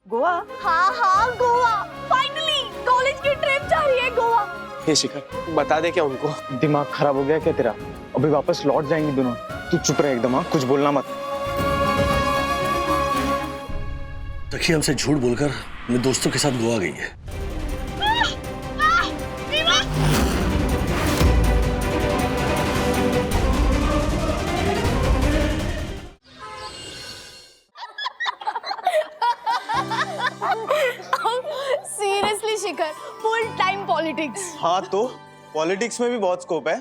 गोवा? हाँ हाँ Goa, finally college की ट्रिप जा रही है गोवा। हे शिखर, बता दे क्या उनको? दिमाग खराब हो गया क्या तेरा? अभी वापस लौट जाएंगे दोनों। तू चुप रहे एकदम, हाँ कुछ बोलना मत। सखी हमसे झूठ बोलकर अपने दोस्तों के साथ गोवा गई है। सीरियसली शिखर, फुल टाइम पॉलिटिक्स। हाँ तो पॉलिटिक्स में भी बहुत स्कोप है।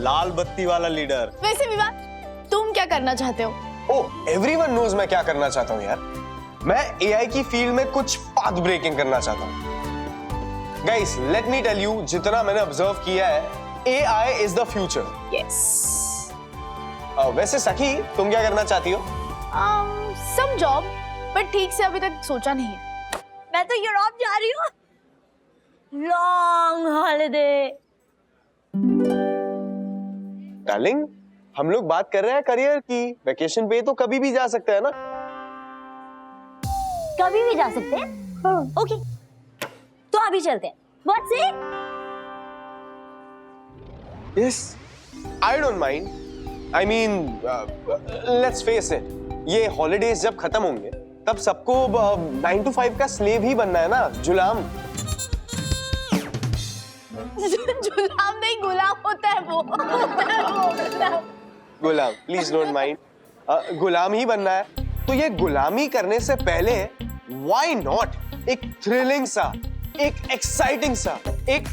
लाल बत्ती वाला लीडर। वैसे विवान, तुम क्या करना चाहते हो? ओह, एवरीवन नोज मैं क्या करना चाहता हूँ यार। मैं एआई की फील्ड में कुछ पाथ ब्रेकिंग करना चाहता हूँ। Guys, let me tell you, जितना मैंने ऑब्जर्व किया है, AI is the future. Yes. वैसे सखी, तुम क्या करना चाहती हो? सम जॉब, बट ठीक से अभी तक सोचा नहीं है। मैं तो यूरोप जा रही हूँ, लॉन्ग हॉलिडे। डार्लिंग, हम लोग बात कर रहे हैं करियर की। वेकेशन पे तो कभी भी जा सकते हैं ना? कभी भी जा सकते हैं। ओके, तो अभी चलते हैं। What's it? Yes, I don't mind. I mean, let's face it. ये हॉलिडेज जब खत्म होंगे, तब सबको 9 to 5 का स्लेव ही बनना है ना, गुलाम। गुलाम नहीं, गुलाम होता है वो। गुलाम, प्लीज डोंट माइंड। गुलाम ही बनना है। तो ये गुलामी करने से पहले व्हाई नॉट एक थ्रिलिंग सा, एक एक्साइटिंग सा, एक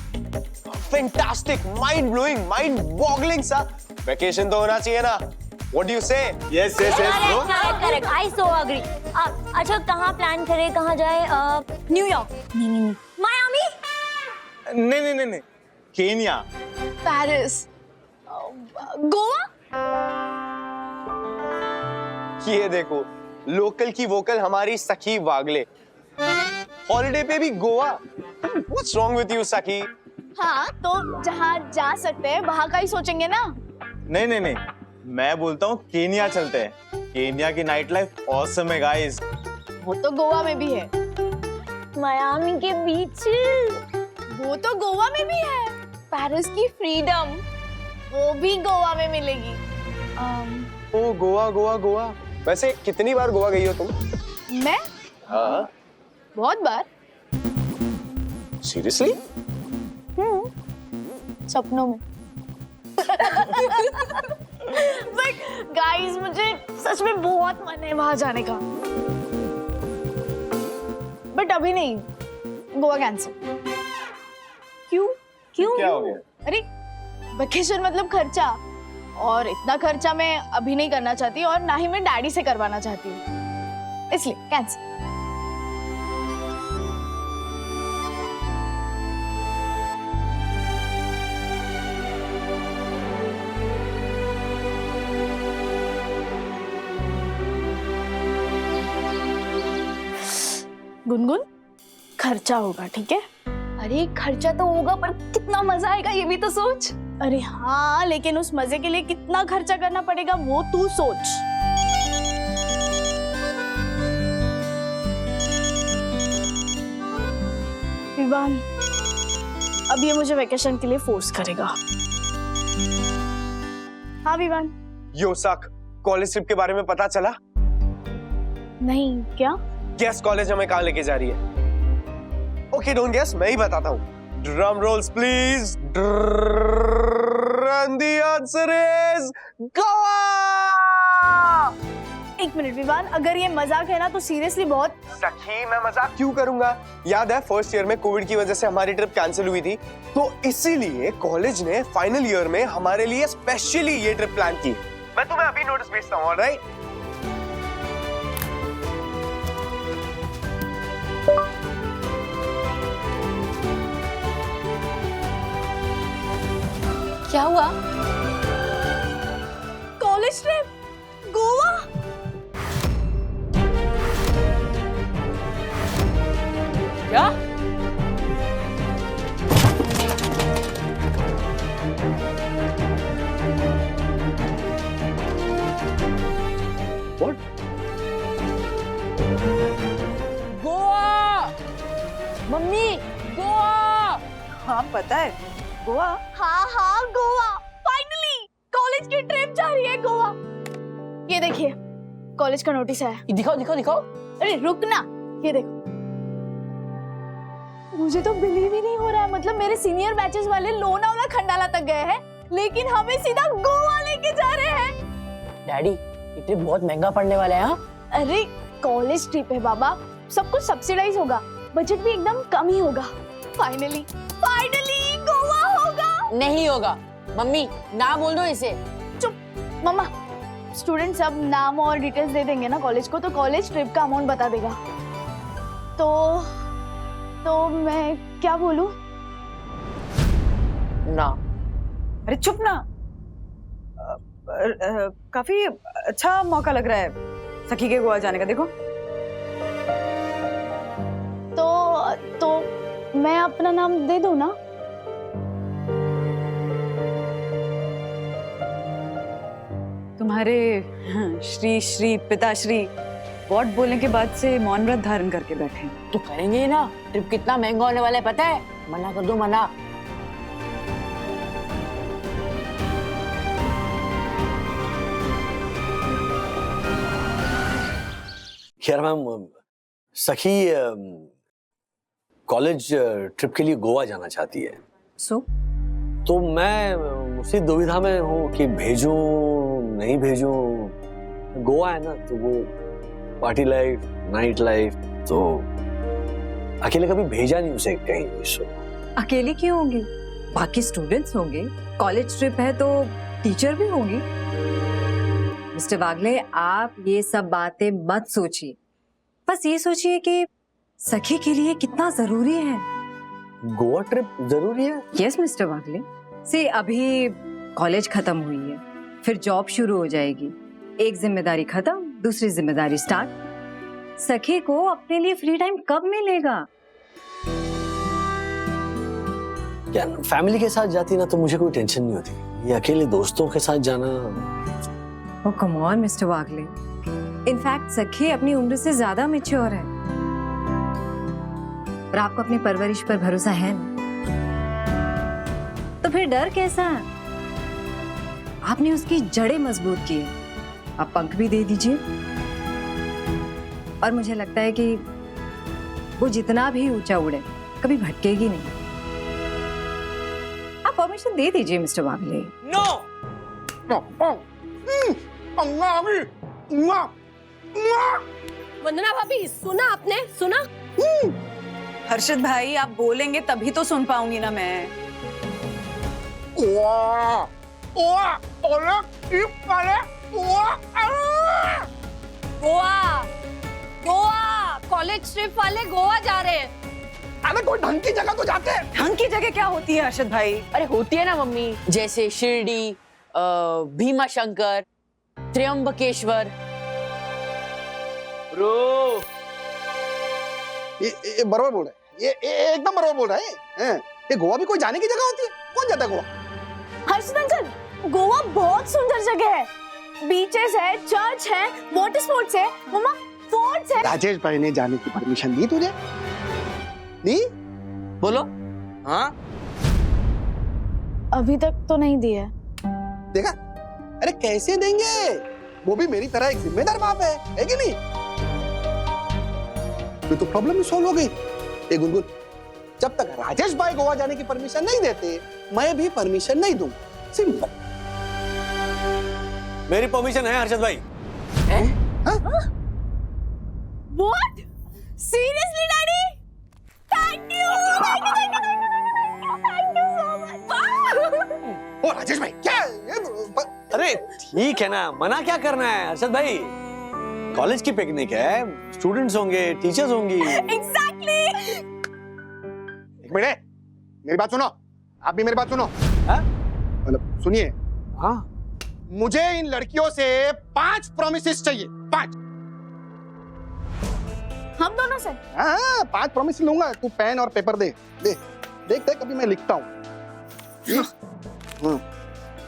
fantastic, mind blowing, mind boggling सा वेकेशन तो होना चाहिए ना? What do you say? Yes, yes, yes, bro. Correct, I so agree. अच्छा, कहाँ प्लान करें, कहाँ जाए? न्यूयॉर्क? नहीं, मायामी? नहीं, केन्या। पेरिस, गोवा। ये देखो, लोकल की वोकल हमारी सखी वागले। हॉलिडे पे भी Goa. What's wrong with you, सखी? हाँ, तो जहाँ जा सकते हैं वहाँ का ही सोचेंगे ना। नहीं, मैं बोलता हूँ केन्या चलते हैं। केन्या की नाइट लाइफ ऑसम है गाइस। वो तो गोवा में भी है। मायामी के बीच, वो तो गोवा में भी है। पेरिस की फ्रीडम, वो भी गोवा में मिलेगी। ओ गोवा, गोवा, गोवा। वैसे कितनी बार गोवा गई हो तुम? मैं? हाँ। बहुत बार। सीरियसली? सपनों में। बट गाइस, मुझे सच में बहुत मन है वहां जाने का। बट अभी नहीं, गोवा कैंसिल। क्यों? क्या हो गया? अरे वेकेशन मतलब खर्चा, और इतना खर्चा मैं अभी नहीं करना चाहती, और ना ही मैं डैडी से करवाना चाहती हूँ, इसलिए कैंसिल। गुनगुन, खर्चा होगा, ठीक है? अरे खर्चा तो होगा, पर कितना मजा आएगा ये भी तो सोच। अरे हाँ, लेकिन उस मजे के लिए कितना खर्चा करना पड़ेगा वो तू सोच। विवान, अब ये मुझे वेकेशन के लिए फोर्स करेगा। हाँ विवान। यो सक, कॉलेज ट्रिप के बारे में पता चला? नहीं, क्या? गेस कॉलेज हमें कहाँ लेके जा रही है? ओके, डोंट गेस, मैं ही बताता हूँ। Drum roles please. And the answer is Goa. एक मिनट विवान, अगर ये मजाक है ना तो सीरियसली बहुत। सखी, मैं मजाक क्यों करूंगा? याद है फर्स्ट ईयर में कोविड की वजह से हमारी ट्रिप कैंसिल हुई थी, तो इसीलिए कॉलेज ने फाइनल ईयर में हमारे लिए स्पेशली ये ट्रिप प्लान की। मैं तुम्हें अभी नोटिस भेजता हूँ, ऑलराइट? क्या हुआ? College trip Goa? क्या? What? गोवा मम्मी गोवा। हाँ पता है, गोवा। हाँ हाँ गोवा, फाइनली कॉलेज की ट्रिप जा रही है गोवा। ये देखिए कॉलेज का नोटिस है। दिखाओ दिखाओ दिखाओ। अरे रुक ना, ये देखो। मुझे तो बिलीव ही नहीं हो रहा है, मतलब मेरे सीनियर बैचेस वाले लोनावाला खंडाला तक गए हैं, लेकिन हमें सीधा गोवा लेके जा रहे हैं। डैडी ये ट्रिप बहुत महंगा पड़ने वाला है। हाँ अरे कॉलेज ट्रिप है बाबा, सब कुछ सब्सिडाइज होगा, बजट भी एकदम कम ही होगा। फाइनली फाइनली गोवा होगा। नहीं होगा मम्मी, ना बोल दो इसे। चुप मम्मा, स्टूडेंट सब नाम और डिटेल्स दे देंगे ना कॉलेज को, तो कॉलेज ट्रिप का अमाउंट बता देगा। तो मैं क्या बोलूं? ना। अरे चुप ना। काफी अच्छा मौका लग रहा है सखी के गोवा जाने का, देखो। तो मैं अपना नाम दे दूं ना? तुम्हारे श्री श्री पिताश्री वॉट बोलने के बाद से मौन व्रत धारण करके बैठे हैं। तो करेंगे ही ना, ट्रिप कितना महंगा होने वाला है पता है। मना कर दो, मना। खैर मैम, सखी कॉलेज ट्रिप के लिए गोवा जाना चाहती है। सो तो मैं उसी दुविधा में हूँ कि भेजूं नहीं भेजूं। गोवा है ना, तो वो पार्टी लाइफ, नाइट लाइफ, तो अकेले कभी भेजा नहीं उसे कहीं। सो अकेले क्यों होंगी, बाकी स्टूडेंट्स होंगे। कॉलेज ट्रिप है तो टीचर भी होंगी। मिस्टर वागले, आप ये सब बातें मत सोचिए, बस ये सोचिए कि सखी के लिए कितना जरूरी है। गोवा ट्रिप जरूरी है? यस मिस्टर वागले, से अभी कॉलेज खत्म हुई है, फिर जॉब शुरू हो जाएगी। एक जिम्मेदारी खत्म, दूसरी जिम्मेदारी स्टार्ट। सखी को अपने लिए फ्री टाइम कब मिलेगा? क्या फैमिली के साथ जाती ना तो मुझे कोई टेंशन नहीं होती, ये अकेले दोस्तों के साथ जाना। Oh come on mister Wagle, in fact Sakhi अपनी उम्र से ज्यादा मैच्योर है और आपको अपनी परवरिश पर भरोसा है ना, तो फिर डर कैसा? आपने उसकी जड़ें मजबूत की है, आप पंख भी दे दीजिए और मुझे लगता है कि वो जितना भी ऊंचा उड़े कभी भटकेगी नहीं। आप परमिशन दे दीजिए मिस्टर वागले। नो। वंदना भाभी, सुना आपने? सुना? हर्षद भाई, आप बोलेंगे तभी तो सुन पाऊंगी ना मैं। गोवा, गोवा, कॉलेज ट्रिप वाले गोवा जा रहे हैं। अरे कोई ढंग की जगह तो जाते हैं। ढंग की जगह क्या होती है हर्षद भाई? अरे होती है ना मम्मी, जैसे शिरडी, भीमा शंकर, त्र्यंबकेश्वर। ब्रो, ये बरोबर बोल रहा है, ये एकदम बरोबर बोल रहा है। ये गोवा भी कोई जाने की जगह होती है? कौन जाता है गोवा? हर्षद अंकल, गोवा बहुत सुंदर जगह है, बीचेस है, चर्च है, वाटर स्पोर्ट्स है, मम्मा फोर्ट्स है। राजेश भाई ने जाने की परमिशन दी तुझे? दी? बोलो। हाँ, अभी तक तो नहीं दी है। देखा? अरे कैसे देंगे? वो भी मेरी तरह एक जिम्मेदार बाप है कि नहीं? तो प्रॉब्लम ही सॉल्व हो गई। ए गुनगुन, जब तक राजेश भाई गोवा जाने की परमिशन नहीं देते, मैं भी परमिशन नहीं दूंगा। सिंपल। मेरी परमिशन है हर्षद भाई। What? Seriously, Daddy? Thank you. Thank you so much. ओ राजेश भाई, क्या? अरे ठीक है ना, मना क्या करना है हर्षद भाई। कॉलेज की पिकनिक है, स्टूडेंट्स होंगे, टीचर्स होंगी। Exactly. एक मिनट, मेरी बात सुनो। आप भी मेरी बात सुनो। मतलब सुनिए। हाँ, मुझे इन लड़कियों से 5 प्रॉमिसेस चाहिए। 5। हम दोनों से? हाँ, 5 प्रॉमिस लूंगा। तू पेन और पेपर दे। देख अभी मैं लिखता हूँ।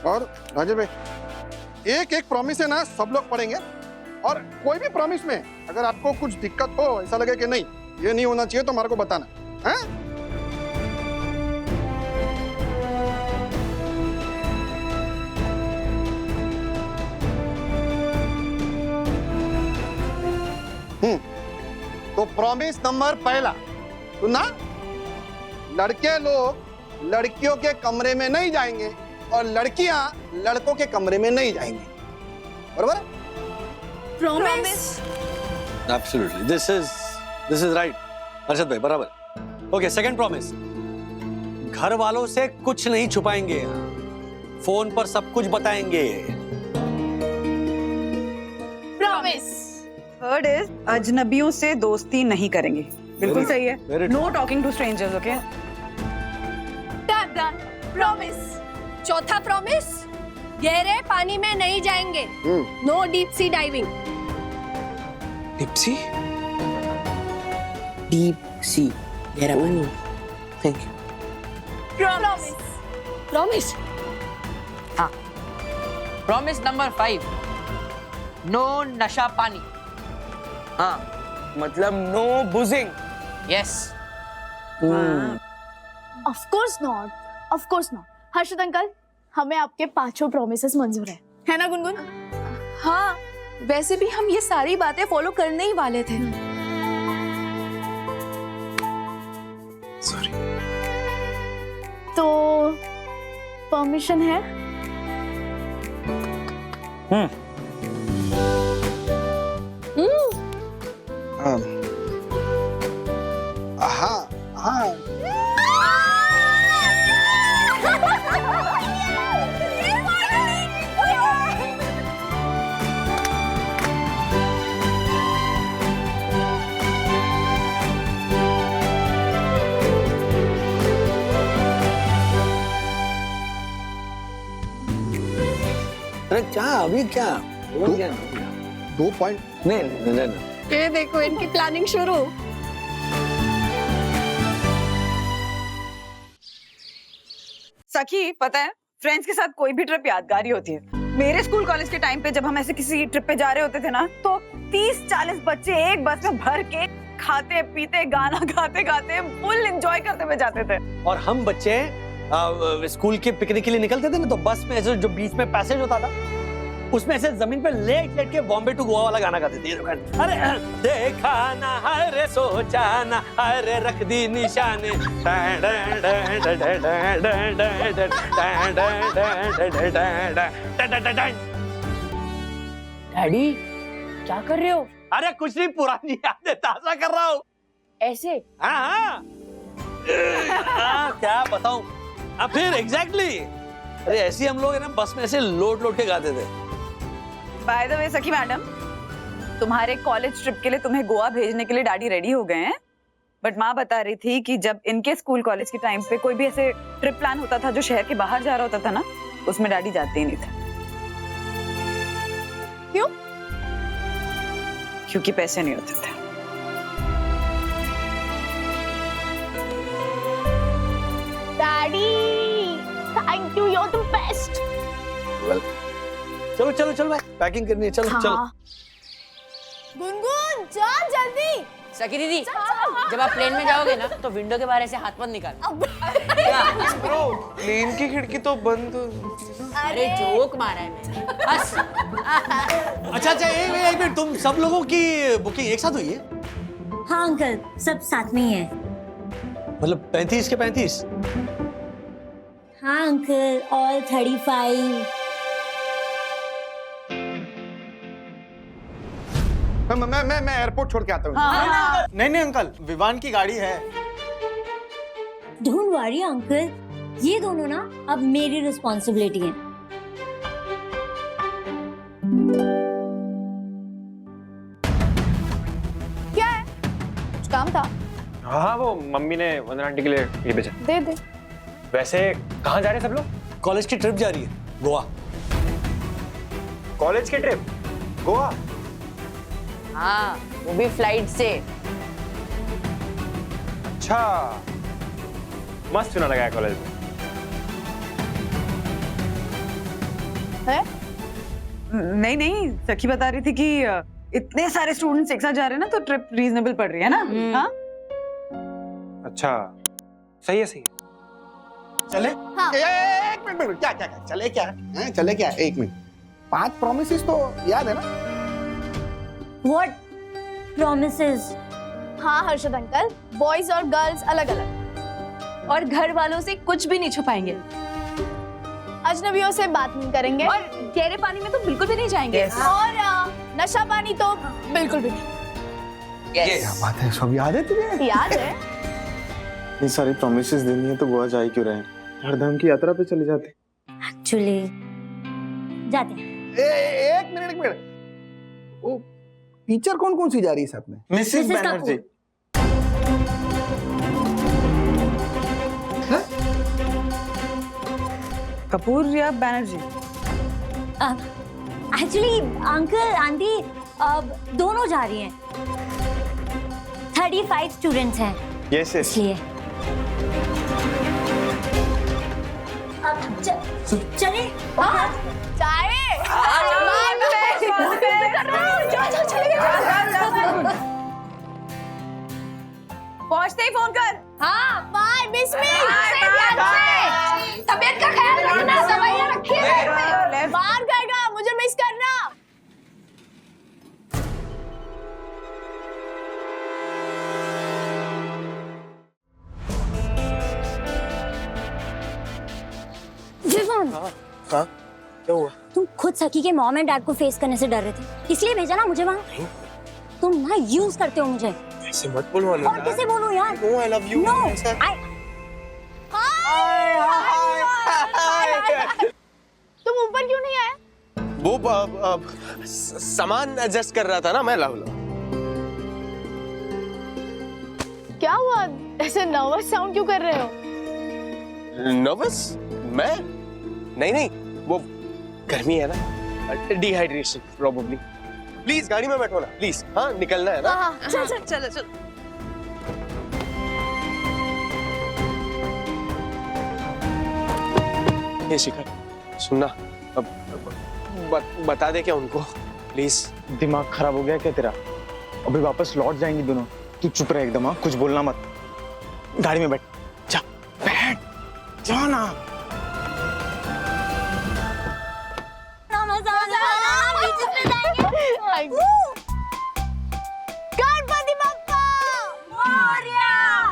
और राजेश भाई, एक प्रॉमिस है ना, सब लोग पढ़ेंगे, और कोई भी प्रॉमिस में अगर आपको कुछ दिक्कत हो, ऐसा लगे कि नहीं ये नहीं होना चाहिए, तो हमारे को बताना। हैं? तो प्रॉमिस नंबर पहला सुना, लड़के लोग लड़कियों के कमरे में नहीं जाएंगे और लड़कियां लड़कों के कमरे में नहीं जाएंगी, बरोबर? Promise. Absolutely, this is right Arshad भाई, बराबर। ओके, सेकंड प्रॉमिस, घर वालों से कुछ नहीं छुपाएंगे, फोन पर सब कुछ बताएंगे। प्रॉमिस। थर्ड इज अजनबियों से दोस्ती नहीं करेंगे। बिल्कुल सही है। very no talking to strangers, okay? Done. Promise. चौथा प्रॉमिस, गहरे पानी में नहीं जाएंगे। No deep sea diving. Deep sea, deep sea, गहरा पानी। Thank you. Promise. Promise. Promise number 5, no नशा पानी। हाँ, मतलब no boozing. Yes. Of course not, of course not. Harshad uncle, हमें आपके 5 प्रॉमिसेस मंजूर है ना गुनगुन? हाँ, वैसे भी हम ये सारी बातें फॉलो करने ही वाले थे। सॉरी। तो परमिशन है? हाँ हाँ। अरे क्या अभी क्या? दो- क्या? 2 पॉइंट। नहीं। ये देखो इनकी प्लानिंग शुरू। सखी, पता है फ्रेंड्स के साथ कोई भी ट्रिप यादगार ही होती है। मेरे स्कूल कॉलेज के टाइम पे जब हम ऐसे किसी ट्रिप पे जा रहे होते थे ना, तो 30-40 बच्चे एक बस में भर के खाते पीते गाना गाते गाते फुल एंजॉय करते हुए जाते थे। और हम बच्चे स्कूल के पिकनिक के लिए निकलते थे ना, तो बस में ऐसे जो बीच में पैसेज होता था, उसमें ऐसे जमीन पे लेट लेट के बॉम्बे टू गोवा वाला गाना गाते थे। अरे देखा ना हाय रे, सोचा ना हाय रे, रख दी निशाने। डैडी क्या कर रहे हो? अरे कुछ नहीं, पुरानी यादें ताजा कर रहा हूँ। ऐसे? हाँ, क्या बताऊं? फिर एग्जैक्टली। अरे ऐसे हम लोग है ना, बस में ऐसे लोट लोट के गाते थे। बाय द वे सखी मैडम, तुम्हारे कॉलेज ट्रिप के लिए तुम्हें गोवा भेजने के लिए डैडी रेडी हो गए हैं, बट माँ बता रही थी कि जब इनके स्कूल कॉलेज के टाइम पे कोई भी ऐसे ट्रिप प्लान होता था जो शहर के बाहर जा रहा होता था ना, उसमें डैडी जाते ही नहीं थे। क्यों? क्योंकि पैसे नहीं होते थे। Daddy, thank you, you are the best. चलो चलो चलो भाई, पैकिंग करनी है, चलो चलो। गुनगुन, जा जल्दी। सखी दीदी, जब आप प्लेन में जाओगे ना, तो विंडो के बाहर से हाथ मत निकाल। ब्रो, प्लेन की खिड़की तो बंद। अरे जोक मारा है मैंने, बस। अच्छा अच्छा, एक मिनट, तुम सब लोगों की बुकिंग एक साथ हुई है? हाँ अंकल, सब साथ में ही है। मतलब 35 के 35? हाँ अंकल, ऑल 35। मैं एयरपोर्ट छोड़ के आता हूँ। नहीं नहीं अंकल, विवान की गाड़ी है। डोंट वरी अंकल, ये दोनों ना अब मेरी रिस्पॉन्सिबिलिटी है। क्या है? कुछ काम था? हाँ, वो मम्मी ने वंदना आंटी के लिए ये भेजा। दे दे। वैसे कहाँ जा रहे हैं सब लोग? कॉलेज की ट्रिप जा रही है, गोवा। कॉलेज की ट्रिप गोवा? हाँ, वो भी फ्लाइट से। अच्छा, मस्त चुना लगा है कॉलेज में। है? नहीं नहीं, सखी बता रही थी कि इतने सारे स्टूडेंट्स एक साथ जा रहे हैं ना, तो ट्रिप रीजनेबल पड़ रही है ना। हाँ? अच्छा, सही है, सही है। चले? हाँ। एक मिनट, क्या क्या क्या चले क्या हैं? चले क्या? एक मिनट, 5 प्रॉमिसेस तो याद है ना? What promises? हाँ हर्षद अंकल, बॉयज और गर्ल्स अलग अलग, और घर वालों से कुछ भी नहीं छुपाएंगे, अजनबियों से बात नहीं करेंगे, और गहरे पानी में तो बिल्कुल भी नहीं जाएंगे। और नशा पानी तो बिल्कुल भी नहीं। क्या बात है, सब याद है तुझे? याद है? ये सारी प्रॉमिसेस देनी है तो गोवा जा ही क्यों रहे हैं? हरधाम की यात्रा पे चले जाते। Actually, जाते हैं। एक मिनट। वो टीचर कौन कौन सी जा रही है साथ में? Mrs Mrs. बैनर्जी। कपूर या बैनर्जी? एक्चुअली अंकल आंटी दोनों जा रही हैं। 35 स्टूडेंट्स हैं यस यस। इसलिए। अब चले। चाय पहुंचते ही फोन कर। हाँ बाय मिस मी। तबीयत का ख्याल रखना, दवाइयाँ रखिए। बाहर जाएगा, मुझे मिस करना। विवान, हाँ क्या हुआ? तुम खुद सखी के मॉम एंड डैड को फेस करने से डर रहे थे, इसलिए भेजा ना मुझे वहाँ। तुम ना यूज करते हो मुझे। ऐसे मत बोलो और कैसे बोलूं यार? No I love you. No तुम ऊपर क्यों नहीं आए? वो सामान एडजस्ट कर रहा था ना मैं। लव क्या हुआ? ऐसे नर्वस साउंड क्यों कर रहे हो? नर्वस? मैं नहीं नहीं, वो गर्मी है ना, डिहाइड्रेशन प्रोबेबली। प्लीज गाड़ी में बैठो ना प्लीज। हाँ निकलना है ना। हाँ चल चल चलो चलो। ये शिखर सुनना, अब बता दे क्या उनको प्लीज। दिमाग खराब हो गया क्या तेरा? अभी वापस लौट जाएंगी दोनों। तू चुप रह एकदम। हाँ कुछ बोलना मत। गाड़ी में बैठ जा, बैठ जा ना। गणपति बप्पा मोरया,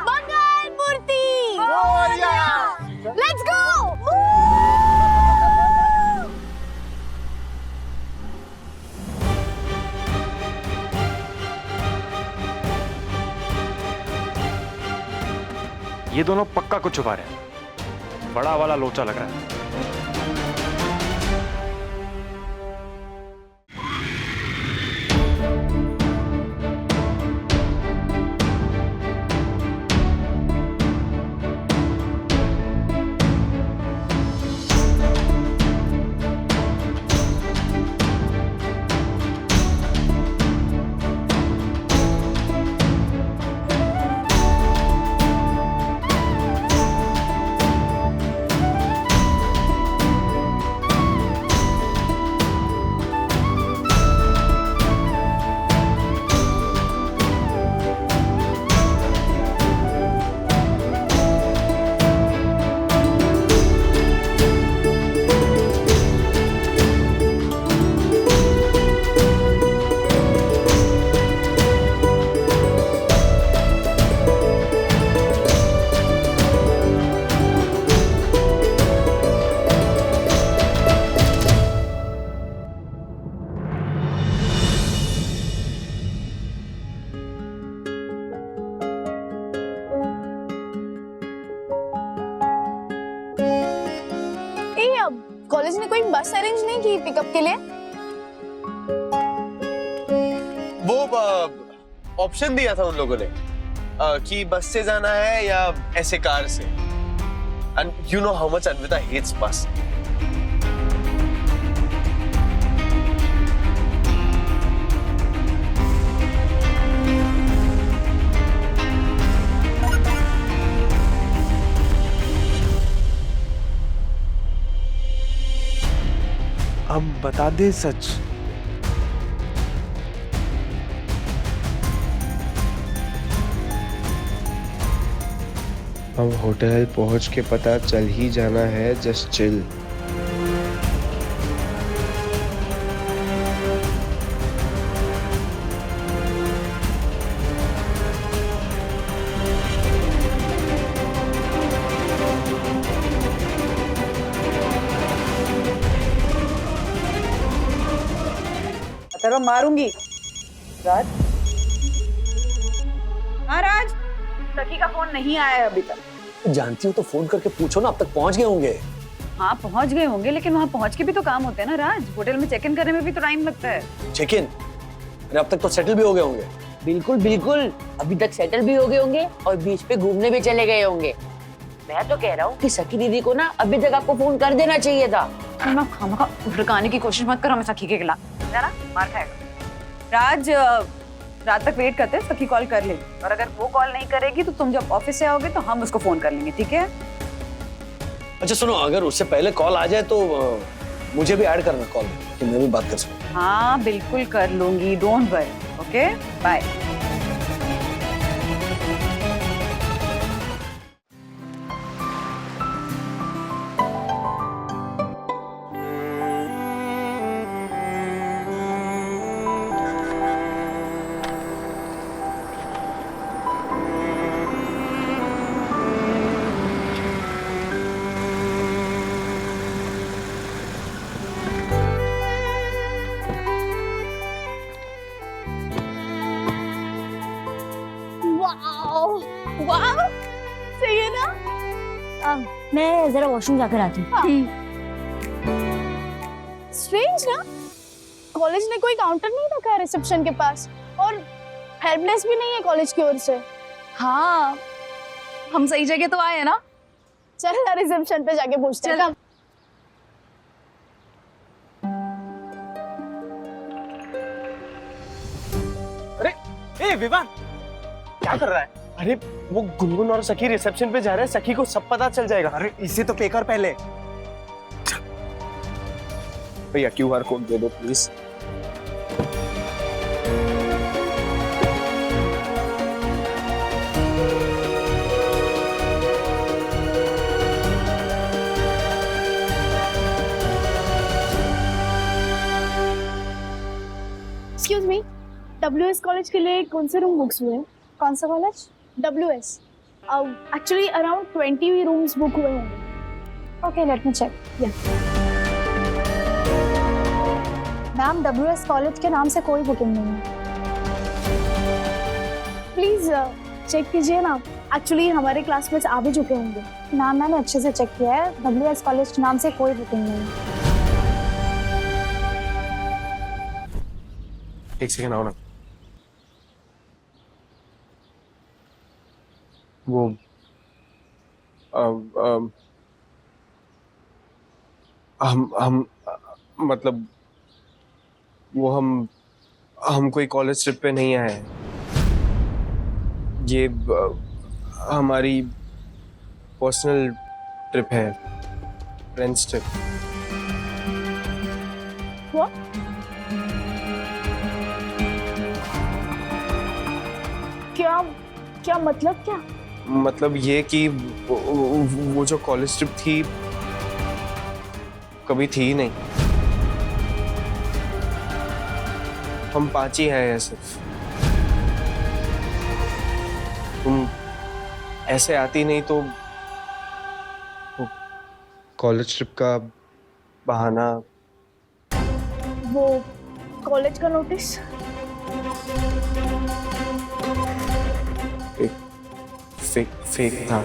मंगल मूर्ति मोरया। Let's go. ये दोनों पक्का कुछ छुपा रहे हैं। बड़ा वाला लोचा लग रहा है। कॉलेज ने कोई बस अरेंज नहीं की पिकअप के लिए? वो ऑप्शन दिया था उन लोगों ने कि बस से जाना है या ऐसे कार से। And you know how much Anvita hates bus. अब बता दे सच। हम होटल पहुंच के पता चल ही जाना है, जस्ट चिल। अथर्व मारूंगी। राज, हाँ राज, सखी का फोन नहीं आया है अभी तक। जानती हो तो फोन करके पूछो ना, अब तक पहुंच गए होंगे। हाँ पहुंच गए होंगे, लेकिन वहाँ पहुंच के भी तो काम होते हैं ना राज। होटल में चेक इन करने में भी तो टाइम लगता है। Check in? अरे अब तक तो सेटल भी हो गए होंगे। बिल्कुल बिल्कुल, अभी तक सेटल भी हो गए होंगे और बीच पे घूमने भी चले गए होंगे। मैं तो कह रहा हूँ कि सखी दीदी को ना अभी तक आपको फोन कर देना चाहिए था। खामखा भड़काने की कोशिश मत करो हमें सखी के खिलाफ, है ना? मार खाएगा। राज, रात तक वेट करते हैं, सखी कॉल कर लेगी और अगर वो कॉल नहीं करेगी तो तुम जब ऑफिस से आओगे तो हम उसको फोन कर लेंगे, ठीक है? अच्छा सुनो, अगर उससे पहले कॉल आ जाए तो मुझे भी ऐड करना कॉल में, कि मैं भी बात कर सकूं। हाँ बिल्कुल कर लूंगी, डोंट वरी। Okay bye. वाह, सही है ना? मैं जरा वॉशरूम जाकर आती हूँ। स्ट्रेंज ना, कॉलेज ने कोई काउंटर नहीं रखा है रिसेप्शन के पास और हेल्पडेस्क भी नहीं है कॉलेज की ओर से। हाँ हम सही जगह तो आए हैं ना। चल ना रिसेप्शन पे जाके पूछते हैं। अरे ए विवान, क्या कर रहा है? अरे वो गुनगुन और सखी रिसेप्शन पे जा रहे हैं, सखी को सब पता चल जाएगा। अरे इसे तो पे कर पहले। भैया QR कोड दे दो please. Excuse me, WS college के लिए कौन से रूम बुक्स हुए हैं? कौन सा college? WS। Actually around 20 rooms book हुए होंगे। Okay let me check. Ma'am WS college के नाम से कोई बुकिंग नहीं है। प्लीज चेक कीजिए ना, एक्चुअली हमारे क्लासमेट्स आ भी चुके होंगे। मैम मैंने अच्छे से चेक किया है, WS कॉलेज के नाम से कोई बुकिंग नहीं है। एक सेकंड आओ ना। वो हम मतलब वो हम कोई कॉलेज ट्रिप पे नहीं आए हैं। ये हमारी पर्सनल ट्रिप है, फ्रेंड्स ट्रिप। What? क्या मतलब क्या? मतलब ये कि वो जो कॉलेज ट्रिप थी कभी थी ही नहीं। हम 5 ही हैं सिर्फ। तुम ऐसे आती नहीं तो कॉलेज ट्रिप का बहाना। वो कॉलेज का नोटिस? फेक था।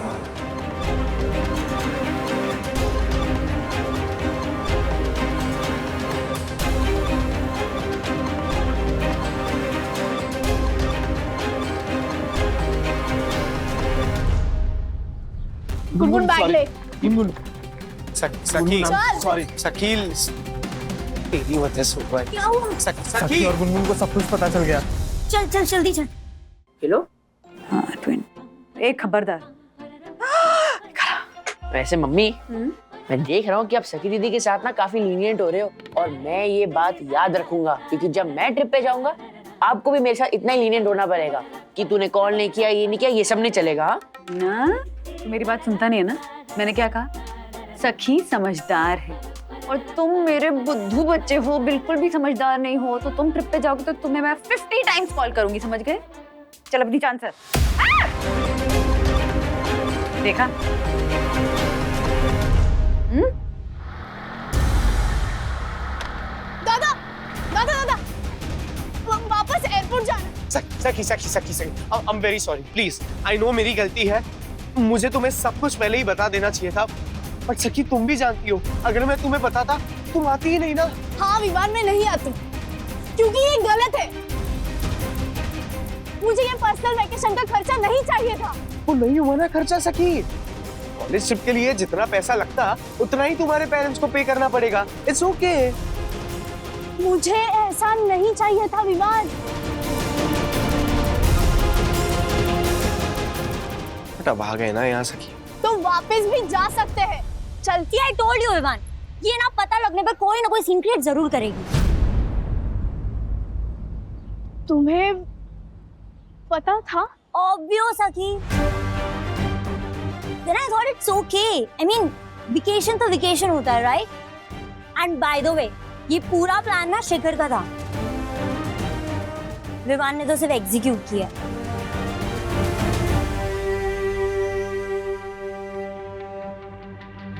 गुनगुन बैग ले। सखी सॉरी सखील, तेरी वजह से हुआ है। क्या हुआ? सखी और गुनगुन को सब कुछ पता चल गया। चल चल जल्दी चल। हेलो। हाँ ट्विन, एक खबरदार। वैसे मम्मी, मैं देख रहा हूँ कि आप सखी दीदी के साथ ना काफी लीनियंट हो रहे हो और मैं ये बात याद रखूंगा, क्योंकि जब मैं ट्रिप पे जाऊंगा आपको भी मेरे साथ इतना ही लीनियंट होना पड़ेगा कि तूने कॉल नहीं किया, ये नहीं किया, ये सब नहीं चलेगा। हाँ? ना तू मेरी बात सुनता नहीं है ना? मैंने क्या कहा? सखी समझदार है और तुम मेरे बुद्धू बच्चे हो, बिल्कुल भी समझदार नहीं हो। तो तुम ट्रिप पे जाओगे तो तुम्हें मैं 50 टाइम्स कॉल करूंगी, समझ गए? चल अपनी चांस है। देखा? दादा दादा दादा वापस एयरपोर्ट जाना। सखी सखी सखी सखी I am very sorry, please. I know मेरी गलती है, मुझे तुम्हें सब कुछ पहले ही बता देना चाहिए था। बट सखी तुम भी जानती हो, अगर मैं तुम्हें बताता तुम आती ही नहीं ना। हाँ विवान, में नहीं आती क्योंकि ये गलत है। मुझे ये पर्सनल वैकेशन का खर्चा नहीं चाहिए था। वो नहीं हुआ ना खर्चा सखी। कॉलेज ट्रिप के लिए जितना पैसा लगता उतना ही तुम्हारे पेरेंट्स को पे करना पड़ेगा। It's okay. मुझे ऐसा नहीं चाहिए था विवान। बट अब आ गए ना यहाँ सखी। तो वापस भी जा सकते हैं। चलती आई टोल्ड यू विवान, ये ना पता लगने पर कोई ना कोई सीन क्रिएट जरूर करेगी। तुम्हें पता था? ऑब्वियस सखी। Then I thought it's okay. I mean, vacation तो vacation होता है, right? And by the way, ये पूरा प्लान ना शिखर का था। विवान ने तो सिर्फ एग्जीक्यूट किया।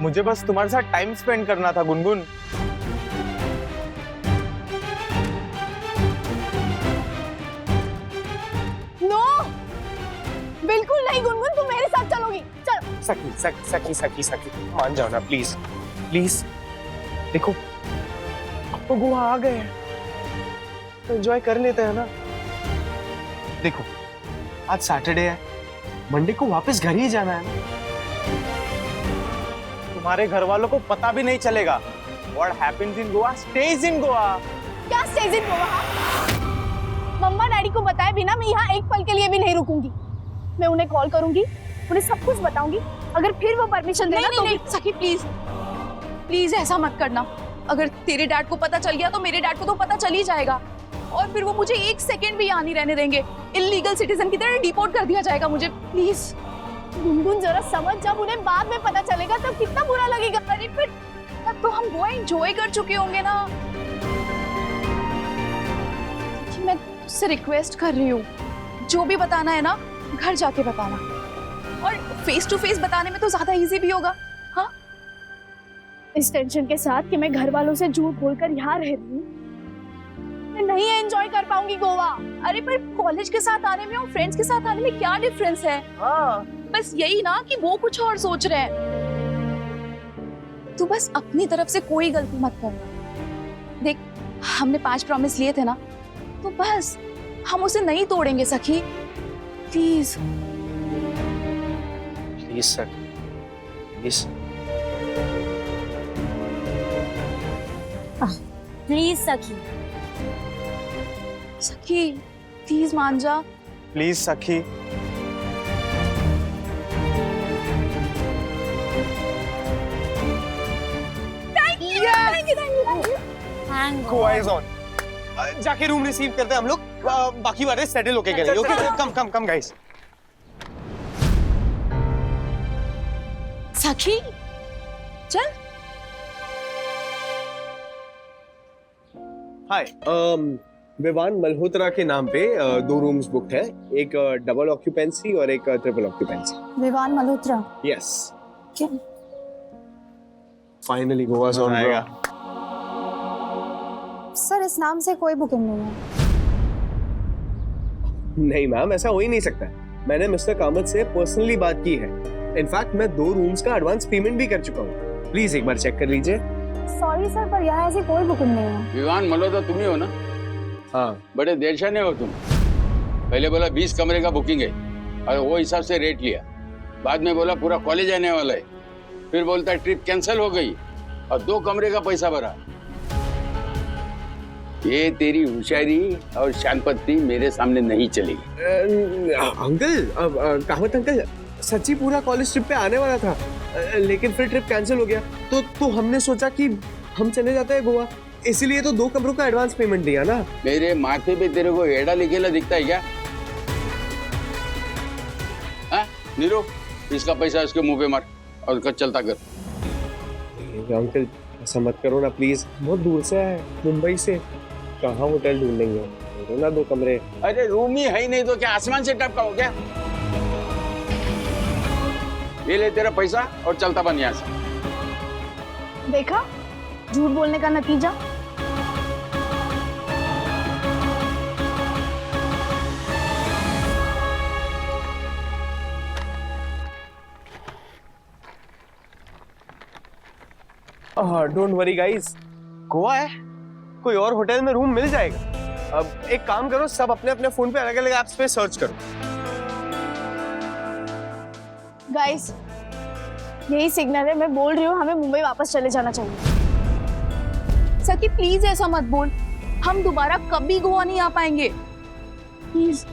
मुझे बस तुम्हारे साथ टाइम स्पेंड करना था गुनगुन। नो, बिल्कुल नहीं गुनगुन, तुम मेरे साथ चलोगी। चल। सखी सखी सखी सखी सखी मान जाओ ना प्लीज प्लीज। देखो अब तो गोवा आ गए हैं, तो एंजॉय कर लेते हैं ना। देखो आज सैटरडे है, मंडे को वापस घर ही जाना है। तुम्हारे घर वालों को पता भी नहीं चलेगा। What happens in Goa stays in Goa। क्या स्टेज इन गोवा? मम्मा डैडी को बताए बिना मैं यहाँ एक पल के लिए भी नहीं रुकूंगी। मैं उन्हें कॉल करूंगी, उन्हें सब कुछ बताऊंगी। अगर फिर वो परमिशन देना तो नहीं सखी प्लीज प्लीज ऐसा मत करना। अगर तेरे डैड को पता चल गया तो मेरे डैड को तो पता चल ही जाएगा, और फिर वो मुझे एक सेकंड भी यहाँ नहीं रहने देंगे। इल्लीगल सिटीजन की तरह डिपोर्ट कर दिया जाएगा मुझे। प्लीज गुनगुन जरा समझ, जब उन्हें बाद में पता चलेगा तो कितना बुरा लगेगा। अरे फिर तब तो हम गोवा एंजॉय कर चुके होंगे ना। कि मैं तुझसे रिक्वेस्ट कर रही हूँ, जो भी बताना है ना घर जाके बताना, और फेस टू फेस बताने में तो ज्यादा इजी भी होगा। हाँ, इस टेंशन के साथ कि मैं घर वालों से झूठ बोलकर यहाँ रह रही हूँ, मैं नहीं एंजॉय कर पाऊंगी गोवा। अरे पर कॉलेज के साथ आने में और फ्रेंड्स के साथ आने में क्या डिफरेंस है? हाँ बस यही ना कि वो कुछ और सोच रहे हैं। तू बस अपनी तरफ से कोई गलती मत करना। देख, हमने 5 प्रॉमिस लिए थे ना, तो बस हम उसे नहीं तोड़ेंगे सखी। Please please sir please. Please सखी। सखी प्लीज मान जा। प्लीज सखी। Goa is on. जाके रूम रिसीव करते हैं हम लोग, बाकी बातें सेटल होके करेंगे। ओके कम कम कम गाइस। सखी चल। हाय, विवान मल्होत्रा के नाम पे 2 रूम्स बुक्ड है, एक डबल ऑक्यूपेंसी और एक triple occupancy. Vivaan Malhotra. Yes. Finally Goa's on आएगा। सर इस नाम से कोई बुकिंग नहीं है। नहीं मैम, ऐसा हो ही नहीं सकता। मैंने मिस्टर कामत से पर्सनली बात की है। इनफैक्ट मैं 2 रूम्स का एडवांस पेमेंट भी कर चुका हूँ। प्लीज एक बार चेक कर लीजिए। सॉरी सर, पर यहाँ ऐसी कोई बुकिंग नहीं है। विवान मल्होत्रा तुम ही हो ना? हाँ। बड़े देरशाने हो तुम। पहले बोला 20 कमरे का बुकिंग है और वो हिसाब से रेट लिया, बाद में बोला पूरा कॉलेज आने वाला है, फिर बोलता ट्रिप कैंसिल हो गई और 2 कमरे का पैसा भरा। ये तेरी होशियारी और शानपत्ती मेरे सामने नहीं चलेगी। अंकल, कामत अंकल, सच्ची पूरा कॉलेज ट्रिप पे आने वाला था, लेकिन फिर ट्रिप कैंसिल हो गया, तो हमने सोचा कि हम चले जाते हैं गोवा, इसीलिए तो 2 कमरों का एडवांस पेमेंट दिया ना। मेरे माथे पे तेरे को एड़ा लिखेला दिखता है क्या? नीरू, इसका पैसा उसके मुंह पे मार और उसका चलता कर। अंकल ऐसा मत करो ना प्लीज, बहुत दूर से है, मुंबई से, कहाँ होटल ढूंढेंगे, दो ना 2 कमरे। अरे रूम ही है ही नहीं तो क्या आसमान से टपका हो क्या? ये ले तेरा पैसा और चलता बन यहाँ से। देखा झूठ बोलने का नतीजा। डोंट वरी गाइस, गोवा है, कोई और होटल में रूम मिल जाएगा। अब एक काम करो, सब अपने अपने फोन पे अलग अलग ऐप्स पे सर्च करो। गाइस यही सिग्नल है, मैं बोल रही हूँ हमें मुंबई वापस चले जाना चाहिए। सखी प्लीज ऐसा मत बोल, हम दोबारा कभी गोवा नहीं आ पाएंगे। प्लीज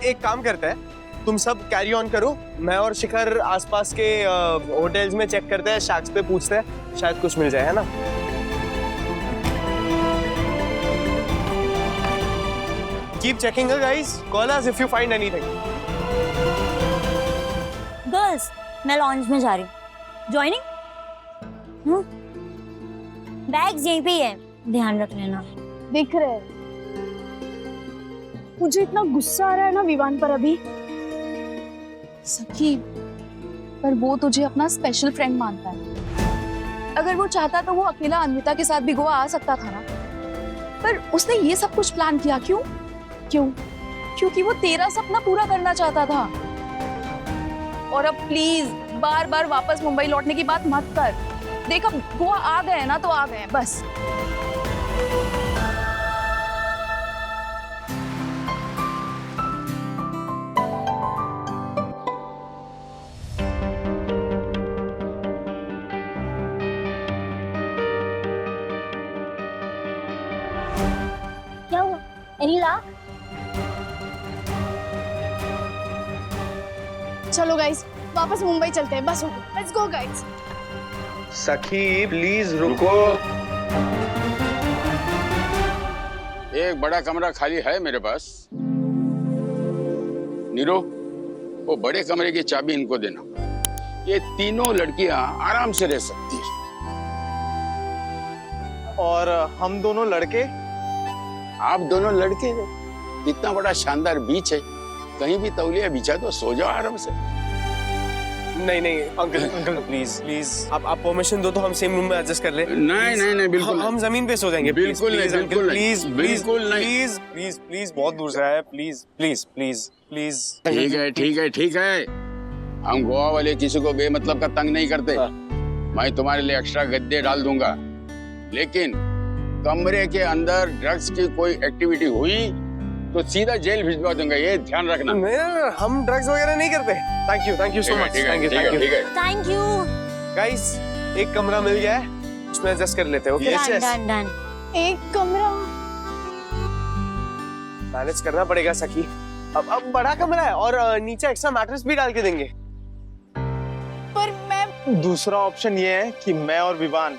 एक काम करते हैं, तुम सब कैरी ऑन करो, मैं और शिखर आसपास के होटल्स में चेक करते हैं, शैक्स पे पूछते हैं, शायद कुछ मिल जाए, है ना? Keep checking her guys. Call us if you find anything. Girls, मैं लॉन्च में जा रही हूँ। ज्वाइनिंग? बैग्स यहीं पे ही है, ध्यान रख लेना। दिख रहे हैं। मुझे इतना गुस्सा आ रहा है ना विवान पर अभी। सखी, पर वो तुझे अपना स्पेशल फ्रेंड मानता है। अगर वो चाहता तो वो अकेला अन्विता के साथ भी गोवा आ सकता था ना, पर उसने ये सब कुछ प्लान किया। क्यों? क्यों? क्योंकि वो तेरा सपना पूरा करना चाहता था। और अब प्लीज बार बार वापस मुंबई लौटने की बात मत कर। देख अब गोवा आ गए ना तो आ गए बस। क्या हुआ? एनी लाख? चलो गाइस वापस मुंबई चलते हैं, बस हो गया। Let's go guys. सखी प्लीज रुको। एक बड़ा कमरा खाली है मेरे पास। नीरो, वो बड़े कमरे की चाबी इनको देना। ये तीनों लड़कियां आराम से रह सकती है। और हम दोनों लड़के? आप दोनों लड़के, इतना बड़ा शानदार बीच है, कहीं भी तौलिया बिछा तो सो जाओ आराम से। नहीं नहीं अंकल प्लीज प्लीज, आप परमिशन दो तो हम सेम रूम में एडजस्ट कर ले। नहीं नहीं नहीं, बिल्कुल हम जमीन पे सो जाएंगे। बिल्कुल नहीं, बिल्कुल प्लीज बिल्कुल नहीं। प्लीज प्लीज प्लीज, बहुत दूर से आया है, प्लीज प्लीज प्लीज प्लीज। ठीक है ठीक है ठीक है, हम गोवा वाले किसी को बेमतलब का तंग नहीं करते। मैं तुम्हारे लिए एक्स्ट्रा गद्दे डाल दूंगा, लेकिन कमरे के अंदर ड्रग्स की कोई एक्टिविटी हुई तो सीधा जेल भिजवा दूंगा, ये ध्यान रखना। हम ड्रग्स वगैरह नहीं करते। Thank you so much. Thank you guys, एक कमरा मिल गया है, उसमें एडजस्ट कर लेते हैं। Okay, done done. एक कमरा मैनेज करना पड़ेगा सखी। अब बड़ा कमरा है और नीचे एक्स्ट्रा मैट्रेस भी डाल के देंगे। पर मैं दूसरा ऑप्शन ये है कि मैं और विवान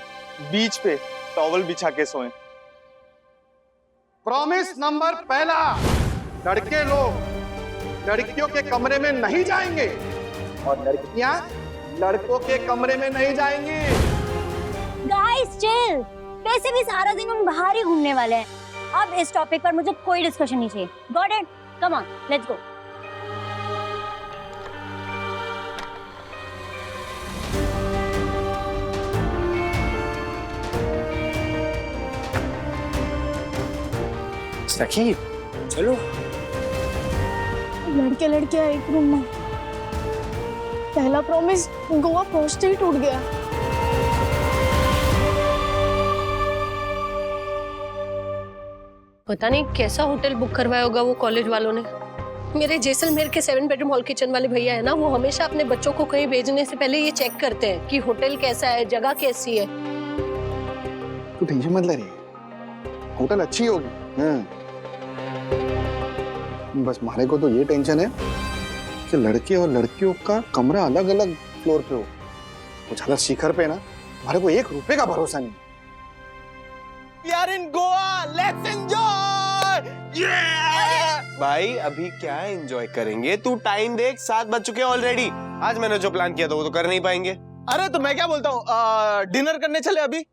बीच पे टॉवल बिछा के सोएं। प्रॉमिस नंबर पहला, लड़के लोग लड़कियों के कमरे में नहीं जाएंगे और लड़कियां लड़कों के कमरे में नहीं जाएंगी। गाइस चिल, वैसे भी सारा दिन हम बाहर ही घूमने वाले हैं। अब इस टॉपिक पर मुझे कोई डिस्कशन नहीं चाहिए। Got it? Come on, let's go. सखी चलो। लड़के लड़कियां एक रूम में। पहला प्रॉमिस गोवा पहुंचते ही टूट गया। पता नहीं कैसा होटल बुक करवाया होगा वो कॉलेज वालों ने। मेरे जैसलमेर के 7 बेडरूम हॉल किचन वाले भैया है ना, वो हमेशा अपने बच्चों को कहीं भेजने से पहले ये चेक करते हैं कि होटल कैसा है, जगह कैसी है। तू टेंशन मत ले रही, होटल अच्छी होगी। बस हमारे को तो ये टेंशन है कि लड़के और लड़कियों का कमरा अलग अलग फ्लोर पे हो। वो ज्यादा शिखर पे ना, हमारे को 1 रुपए का भरोसा नहीं। We are in Goa, let's enjoy! Yeah! भाई अभी क्या एंजॉय करेंगे? तू टाइम देख, 7 बज चुके हैं ऑलरेडी। आज मैंने जो प्लान किया था वो तो कर नहीं पाएंगे। अरे तो मैं क्या बोलता हूँ, डिनर करने चले अभी?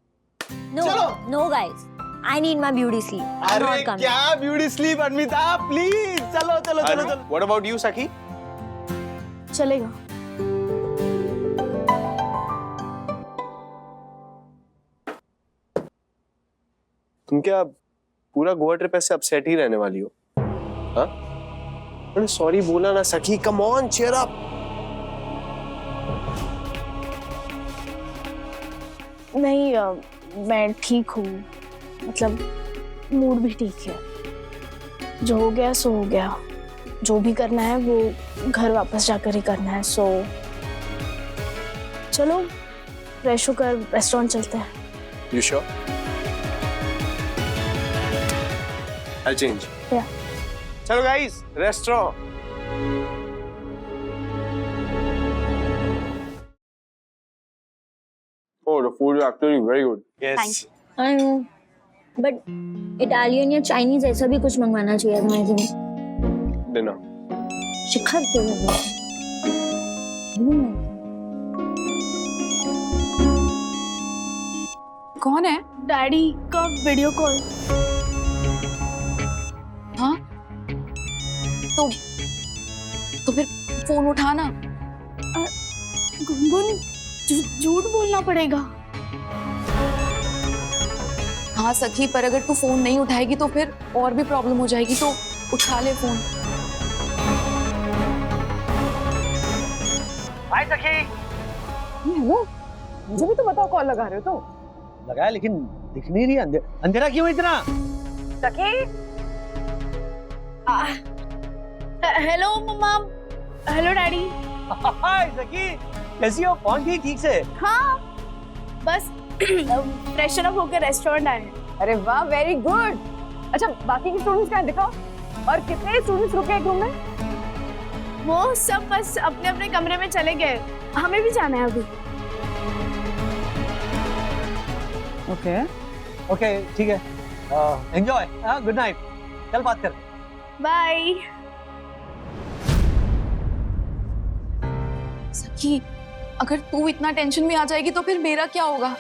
No, no guys. I need my beauty sleep. I'm अरे not coming. क्या ब्यूटी स्लीप अनमिता, प्लीज चलो चलो चलो चलो। व्हाट अबाउट यू सखी? चलेगा। तुम क्या पूरा गोवा ट्रिप ऐसे अपसेट ही रहने वाली हो? हाँ? मैंने सॉरी बोला ना सखी, कम ऑन चीयर अप। नहीं मैं ठीक हूँ, मतलब मूड भी ठीक है। जो हो गया सो हो गया, जो भी करना है वो घर वापस जाकर ही करना है। सो चलो फ्रेश होकर रेस्टोरेंट चलते हैं। You sure? I'll change. Yeah. चलो guys, restaurant. Oh, the food is actually very good. Yes. Thank you. I know. But Italian या Chinese ऐसा भी कुछ मंगवाना चाहिए था मुझे। Dinner. शिखर क्यों लग रहा है? कौन है? डैडी का वीडियो कॉल। हाँ तो फिर फोन उठाना। गुनगुन झूठ बोलना पड़ेगा। हाँ सखी, पर अगर तू फोन नहीं उठाएगी तो फिर और भी प्रॉब्लम हो जाएगी, तो उठा ले फोन। हाय सखी। हेलो, मुझे भी तो बताओ कॉल लगा रहे हो तो। लगाया लेकिन दिख नहीं रही। अंधेरा क्यों इतना? Sakhi. Hello mama. Hello daddy. Hi Sakhi, कैसी हो? पहुंच गई ठीक से? हाँ बस फ्रेशन अप होकर रेस्टोरेंट आए हैं। अरे वाह, वेरी गुड। अच्छा, बाकी के स्टूडेंट्स कहाँ दिखाओ? और कितने स्टूडेंट्स रुके एक रूम में? वो सब बस अपने अपने कमरे में चले गए, हमें भी जाना है अभी। ओके ओके ठीक है, एंजॉय। गुड नाइट, कल बात कर। बाय। सखी, अगर तू इतना टेंशन में आ जाएगी तो फिर मेरा क्या होगा?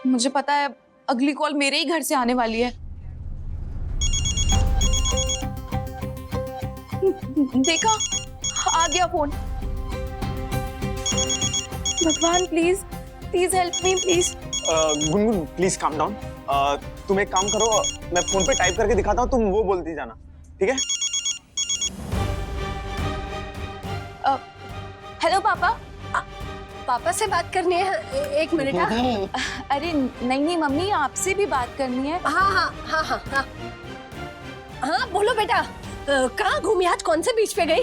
मुझे पता है अगली कॉल मेरे ही घर से आने वाली है। देखा, आ गया फोन। भगवान please please help me please. Gungun please calm down. तुम एक काम करो, मैं फोन पे टाइप करके दिखाता हूँ, तुम वो बोलती जाना, ठीक है? हेलो पापा। पापा से बात करनी है, एक मिनट। अरे नहीं मम्मी, आपसे भी बात करनी है। हाँ बोलो बेटा, कहाँ घूमी आज, कौन से बीच पे गई?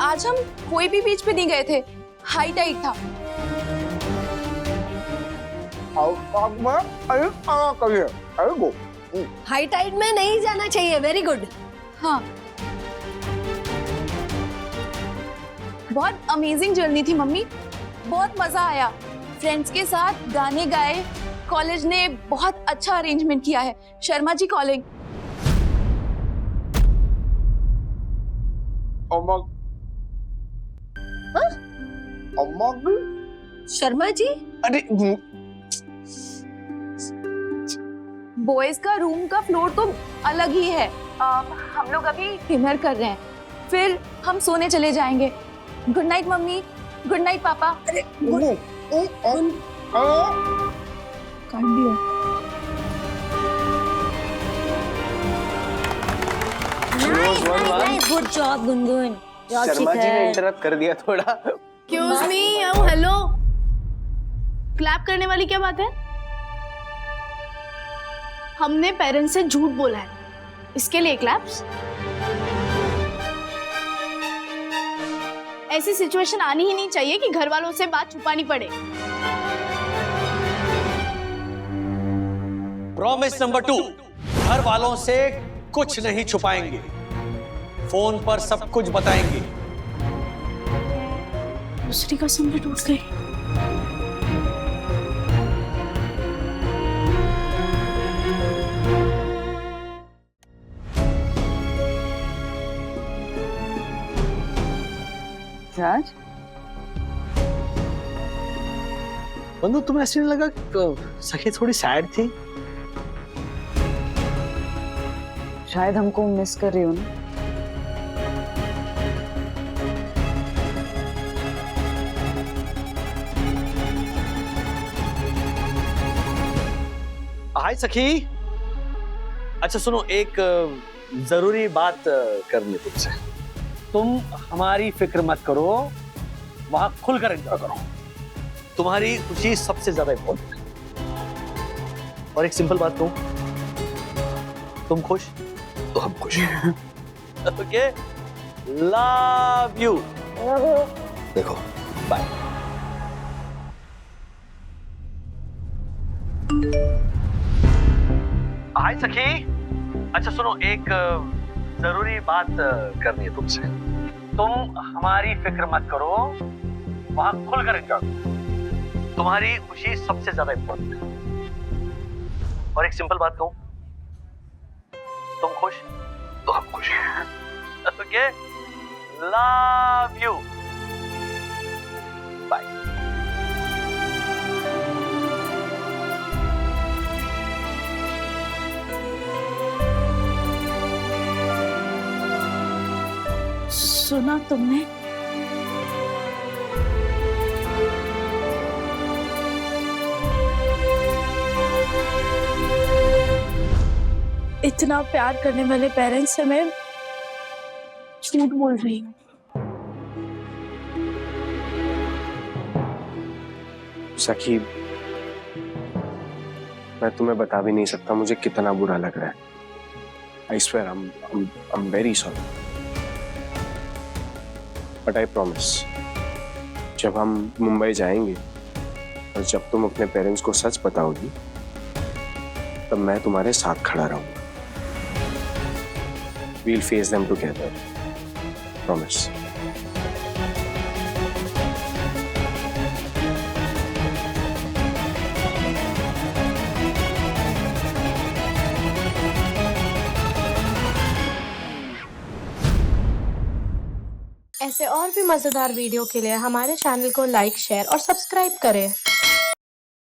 आज हम कोई भी बीच पे नहीं गए थे, हाई टाइड था। हाई टाइड में नहीं जाना चाहिए। Very good. हाँ, बहुत अमेजिंग जर्नी थी मम्मी, बहुत मजा आया। फ्रेंड्स के साथ गाने गाए, कॉलेज ने बहुत अच्छा अरेंजमेंट किया है। शर्मा जी कॉलिंग। शर्मा जी? अरे बॉयज का रूम का फ्लोर तो अलग ही है। हम लोग अभी डिनर कर रहे हैं, फिर हम सोने चले जाएंगे। Good night mummy, good night पापा। अरे काट दिया। Nice, good job Gungun. Sharma ji ने इंटरप्ट कर दिया थोड़ा। Excuse me, hello. क्लैप करने वाली क्या बात है? हमने पेरेंट्स से झूठ बोला है, इसके लिए क्लैप्स? ऐसी सिचुएशन आनी ही नहीं चाहिए कि घर वालों से बात छुपानी पड़े। प्रॉमिस नंबर 2, घर वालों से कुछ नहीं छुपाएंगे, फोन पर सब कुछ बताएंगे। दूसरी कसम भी टूट गई। राज, बंधु तुम्हें ऐसे नहीं लगा कि सखी थोड़ी सैड थी? शायद हमको मिस कर रही हो ना। हाय सखी। अच्छा सुनो, एक जरूरी बात करनी है तुमसे। तुम हमारी फिक्र मत करो, वहां खुलकर एंजॉय करो। तुम्हारी खुशी सबसे ज्यादा इम्पोर्टेंट है। और एक सिंपल बात कहूं, तुम खुश तो हम खुश। Okay, love you. देखो, बाय। हाय सखी। अच्छा सुनो, एक जरूरी बात करनी है तुमसे। तुम हमारी फिक्र मत करो, वहां खुलकर एंजॉय करो। तुम्हारी खुशी सबसे ज्यादा इम्पोर्टेंट है। और एक सिंपल बात कहूं, तुम खुश तो हम खुश। Okay, love you, bye. सुना तुमने? इतना प्यार करने वाले पेरेंट्स से मैं झूठ बोल रही हूँ। सखी, मैं तुम्हें बता भी नहीं सकता मुझे कितना बुरा लग रहा है। I swear, I'm very sorry. But I promise, जब हम मुंबई जाएंगे और जब तुम अपने पेरेंट्स को सच बताओगी, तब मैं तुम्हारे साथ खड़ा रहूंगा। We'll face them together. Promise. ऐसे और भी मजेदार वीडियो के लिए हमारे चैनल को लाइक, शेयर और सब्सक्राइब करें।